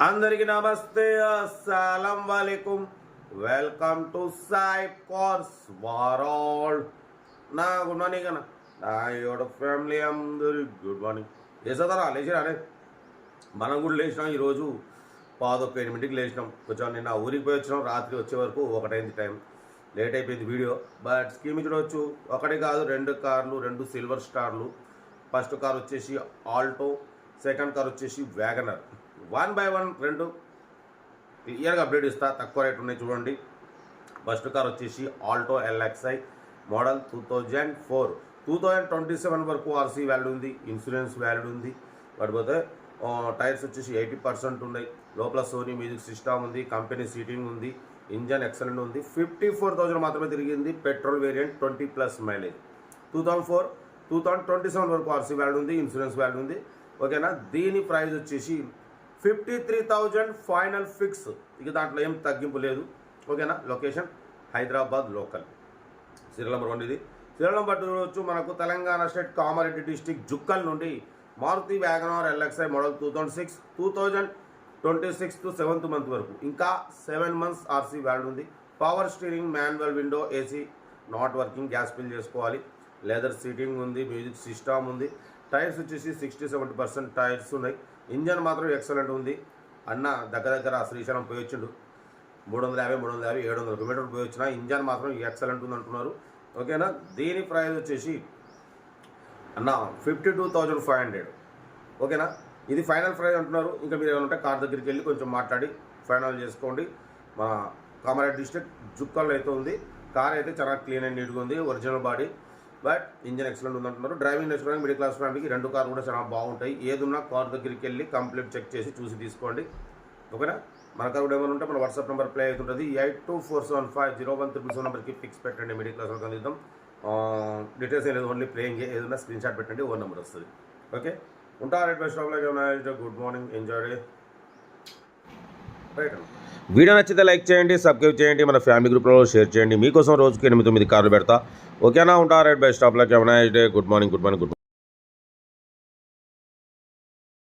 అందరికీ నమస్తే, అస్సలం వాలేకుమ్. Welcome to Sai cars world. నా గుడ్ మార్నింగ్ అన్న, నా యోడ ఫ్యామిలీ అందరి గుడ్ మార్నింగ్. లేచారా? లేచిరా అరే, మనం కూడా లేచినాం. ఈరోజు 8:15 లేచినాం. కొంచెం నిన్న ఊరికి పోయి వచ్చినాం. రాత్రి వచ్చే వరకు 1 అయింది టైం. లేట్ అయిపోయింది వీడియో. బట్ స్కీమ్ చూడవచ్చు. ఒకటి కాదు, 2 కార్లు, 2 సిల్వర్ స్టార్లు. ఫస్ట్ కార్ వచ్చేసి ఆల్టో, సెకండ్ కార్ వచ్చేసి వ్యాగనర్. 1 by 1 2 క్లియర్గా అప్డేట్ ఇస్తా. తక్కువ రేట్ ఉన్నాయి చూడండి. ఫస్ట్ కార్ వచ్చేసి ఆల్టో LXI మోడల్ 2004, 2027 వరకు ఆర్సీ వ్యాలిడ్ ఉంది, ఇన్సూరెన్స్ వ్యాలిడ్ ఉంది. పడిపోతే టైర్స్ వచ్చేసి 80% ఉన్నాయి. లోపల సోనీ మ్యూజిక్ సిస్టమ్ ఉంది, కంపెనీ సీటింగ్ ఉంది, ఇంజన్ ఎక్సలెంట్ ఉంది. 54,000 మాత్రమే తిరిగింది. Petrol variant 20+ mileage. 2004, 2027 వరకు ఆర్సీ వ్యాలిడ్ ఉంది, ఇన్సూరెన్స్ వ్యాలిడ్ ఉంది. ఓకేనా. దీని ప్రైస్ వచ్చేసి 53,000 ఫైనల్ ఫిక్స్. ఇక దాంట్లో ఏం తగ్గింపు లేదు. ఓకేనా. Location Hyderabad local. Serial number 1 ఇది. సీరియల్ నెంబర్ 2 వచ్చి మనకు తెలంగాణ స్టేట్ కామారెడ్డి డిస్టిక్ జుక్కల్ నుండి Maruti Wagon R LXI model 2006, 2026 to 7th month వరకు, ఇంకా 7 months ఆర్సీ వ్యాలిడ్ ఉంది. Power steering, manual window, AC not working, gas fill చేసుకోవాలి. లెదర్ సీటింగ్ ఉంది, మ్యూజిక్ సిస్టమ్ ఉంది. టైర్స్ వచ్చేసి 60-70% టైర్స్ ఉన్నాయి. ఇంజన్ మాత్రం ఎక్సలెంట్ ఉంది. అన్న దగ్గర శ్రీశైలం పోయి వచ్చిండు. 350, 700 కిలోమీటర్లు పోయి వచ్చిన. ఇంజన్ మాత్రం ఎక్సలెంట్ ఉంది అంటున్నారు. ఓకేనా. దీని ప్రైస్ వచ్చేసి అన్న 52,500. ఓకేనా. ఇది ఫైనల్ ప్రైస్ అంటున్నారు. ఇంకా మీరు ఏమంటే కార్ దగ్గరికి వెళ్ళి కొంచెం మాట్లాడి ఫైనల్ చేసుకోండి. మన కామారెడ్డి డిస్ట్రిక్ట్ జుక్కల్లో అయితే ఉంది. కార్ అయితే చాలా క్లీన్ అండ్ నీట్గా ఉంది. Original body, but engine excellent ఉందంటున్నారు. డ్రైవింగ్ నేర్చుకోవడానికి మిడిల్ క్లాస్ ఫ్యామిలీకి 2 కార్లు కూడా చాలా బాగుంటాయి. ఏదున్నా కార్ దగ్గరికి వెళ్ళి కంప్లీట్ చెక్ చేసి చూసి తీసుకోండి. ఓకేనా. మన కార్ కూడా ఏమైనా ఉంటే మన వాట్సాప్ నెంబర్ ప్లే అవుతుంటుంది. 82475013 నెంబర్కి ఫిక్స్ పెట్టండి. మిడిల్ క్లాస్ వాళ్ళకి అందిద్దాం. డీటెయిల్స్ ఏం లేదు, ఓన్లీ ప్లేయింగ్. ఏదైనా స్క్రీన్ షాట్ పెట్టండి, ఓన్ నెంబర్ వస్తుంది. ఓకే. ఉంటా. రైట్ బై స్టాప్లో good morning, enjoy day. Right. Video నచ్చితే లైక్ చేయండి, సబ్స్క్రైబ్ చేయండి, మన ఫ్యామిలీ గ్రూప్లో షేర్ చేయండి. మీకోసం రోజుకి 8-9 కార్లు పెడతా. ఓకేనా. ఉంటా. రైట్ బై స్టాప్లో గుడ్ మార్నింగ్.